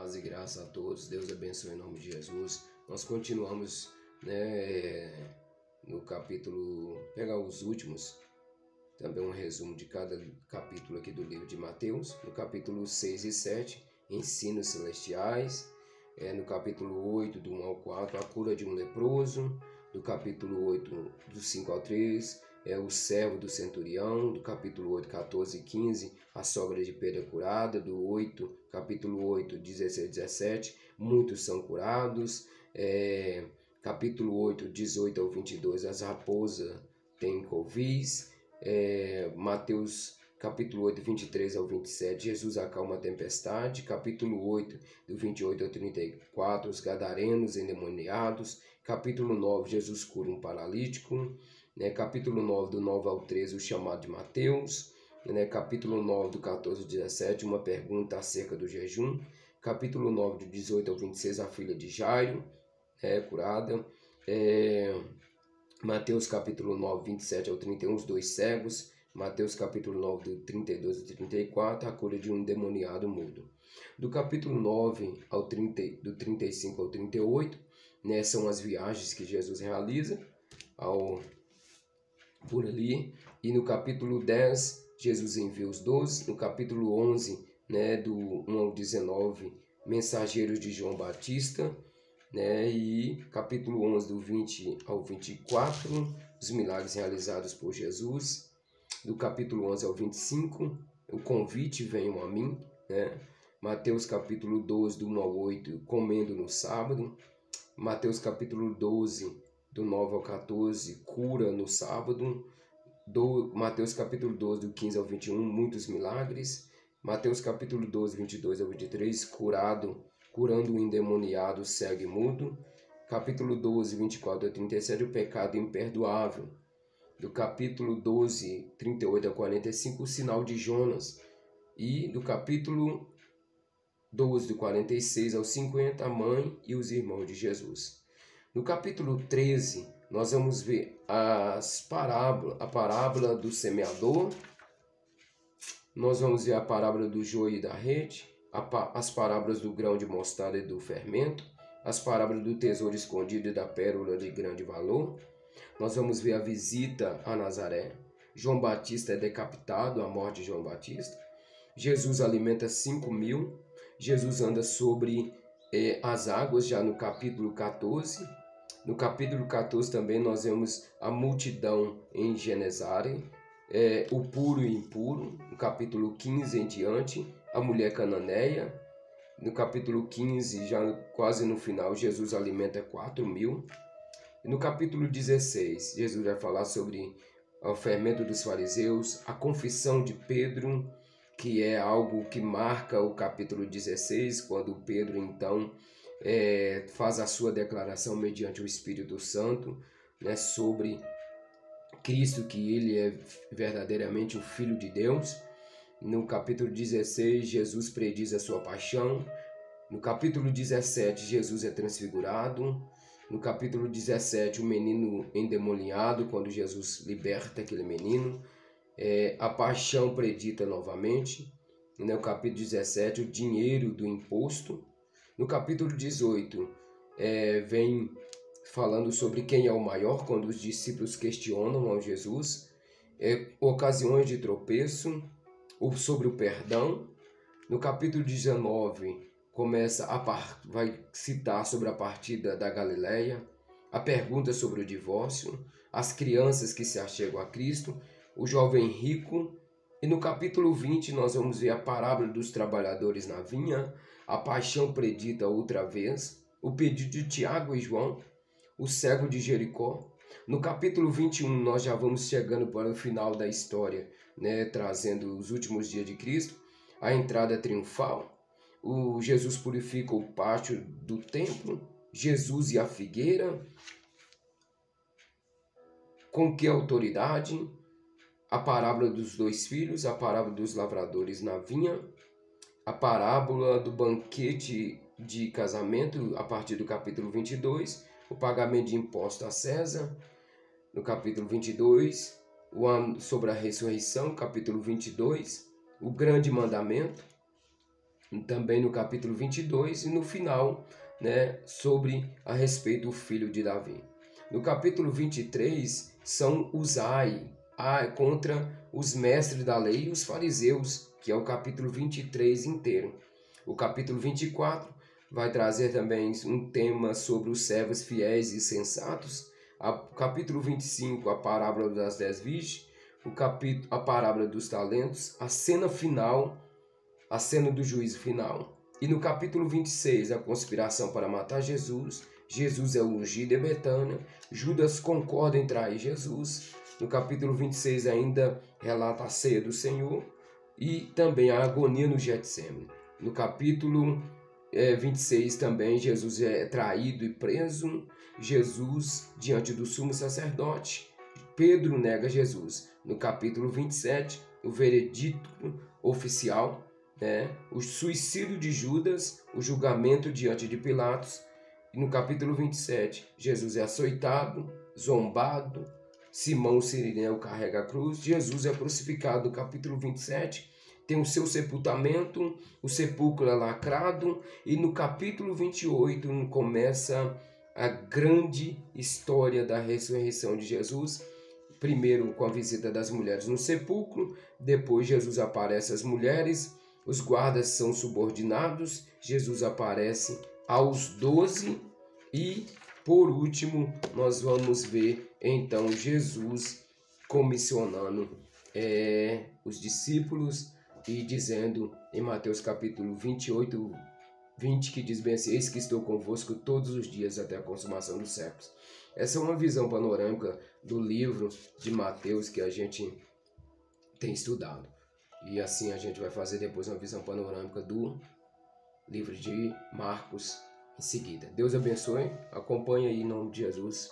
Paz e graça a todos. Deus abençoe em nome de Jesus. Nós continuamos, no capítulo, pegar os últimos, também um resumo de cada capítulo aqui do livro de Mateus. No capítulo 6 e 7, ensinos celestiais. No capítulo 8, do 1 ao 4, a cura de um leproso. Do capítulo 8, do 5 ao 3, o servo do centurião. Do capítulo 8, 14 e 15, a sogra de Pedro curada. Do 8, capítulo 8, 16 e 17, muitos são curados. Capítulo 8, 18 ao 22, as raposas têm covis. Mateus capítulo 8, 23 ao 27, Jesus acalma a tempestade. Capítulo 8, do 28 ao 34, os gadarenos endemoniados. Capítulo 9, Jesus cura um paralítico. Capítulo 9, do 9 ao 13, o chamado de Mateus. Capítulo 9, do 14 ao 17, uma pergunta acerca do jejum. Capítulo 9, do 18 ao 26, a filha de Jairo curada. Mateus capítulo 9, 27 ao 31, os dois cegos. Mateus capítulo 9, do 32 ao 34, a cura de um endemoniado mudo. Do capítulo 9 ao 30, do 35 ao 38, são as viagens que Jesus realiza por ali. E no capítulo 10, Jesus envia os 12. No capítulo 11, do 1 ao 19, mensageiros de João Batista. E capítulo 11, do 20 ao 24, os milagres realizados por Jesus. Do capítulo 11 ao 25, o convite venham a mim. Mateus capítulo 12, do 1 ao 8, comendo no sábado. Mateus capítulo 12, do 9 ao 14, cura no sábado. Mateus capítulo 12, do 15 ao 21, muitos milagres. Mateus capítulo 12, 22 ao 23, curando o endemoniado cego e mudo. Capítulo 12, 24 ao 37, o pecado imperdoável. Do capítulo 12, 38 a 45, o sinal de Jonas. E do capítulo 12, do 46 ao 50, a mãe e os irmãos de Jesus. No capítulo 13, nós vamos ver a parábola do semeador. Nós vamos ver a parábola do joio e da rede, as parábolas do grão de mostarda e do fermento, as parábolas do tesouro escondido e da pérola de grande valor. Nós vamos ver a visita a Nazaré. João Batista é decapitado, a morte de João Batista. Jesus alimenta 5.000. Jesus anda sobre as águas, já no capítulo 14. No capítulo 14 também nós vemos a multidão em Genesare, o puro e impuro. No capítulo 15 em diante, a mulher cananeia. No capítulo 15, já quase no final, Jesus alimenta 4.000. No capítulo 16, Jesus vai falar sobre o fermento dos fariseus, a confissão de Pedro, que é algo que marca o capítulo 16, quando Pedro então faz a sua declaração mediante o Espírito Santo, sobre Cristo, que ele é verdadeiramente o Filho de Deus. No capítulo 16, Jesus prediz a sua paixão. No capítulo 17, Jesus é transfigurado. No capítulo 17, o menino endemoniado, quando Jesus liberta aquele menino. A paixão predita novamente. No capítulo 17, o dinheiro do imposto. No capítulo 18, vem falando sobre quem é o maior, quando os discípulos questionam ao Jesus. Ocasiões de tropeço, sobre o perdão. No capítulo 19, vai citar sobre a partida da Galileia, a pergunta sobre o divórcio, as crianças que se achegam a Cristo, o jovem rico. E no capítulo 20 nós vamos ver a parábola dos trabalhadores na vinha, a paixão predita outra vez, o pedido de Tiago e João, o cego de Jericó. No capítulo 21 nós já vamos chegando para o final da história, trazendo os últimos dias de Cristo, a entrada triunfal. Jesus purifica o pátio do templo, Jesus e a figueira. Com que autoridade? A parábola dos dois filhos, a parábola dos lavradores na vinha, a parábola do banquete de casamento, a partir do capítulo 22, o pagamento de imposto a César, no capítulo 22, sobre a ressurreição, capítulo 22, o grande mandamento, também no capítulo 22 e no final, né, sobre a respeito do filho de Davi. No capítulo 23 são os contra os mestres da lei e os fariseus, que é o capítulo 23 inteiro. O capítulo 24 vai trazer também um tema sobre os servos fiéis e sensatos. O capítulo 25, a parábola das 10 virgens. A parábola dos talentos. A cena final, a cena do juízo final. E no capítulo 26, a conspiração para matar Jesus. Jesus é ungido em Betânia. Judas concorda em trair Jesus. No capítulo 26 ainda relata a ceia do Senhor e também a agonia no Getsêmani. No capítulo 26 também Jesus é traído e preso. Jesus diante do sumo sacerdote. Pedro nega Jesus. No capítulo 27, o veredito oficial, né? O suicídio de Judas, o julgamento diante de Pilatos. E no capítulo 27, Jesus é açoitado, zombado. Simão Cirineu carrega a cruz. Jesus é crucificado. No capítulo 27, tem o seu sepultamento, o sepulcro é lacrado. E no capítulo 28 começa a grande história da ressurreição de Jesus. Primeiro com a visita das mulheres no sepulcro, depois Jesus aparece às mulheres, os guardas são subordinados, Jesus aparece aos 12 e, por último, nós vamos ver então Jesus comissionando os discípulos e dizendo em Mateus capítulo 28, 20, que diz bem assim: eis que estou convosco todos os dias até a consumação dos séculos. Essa é uma visão panorâmica do livro de Mateus que a gente tem estudado. E assim a gente vai fazer depois uma visão panorâmica do livro de Marcos em seguida. Deus abençoe, acompanhe aí em nome de Jesus.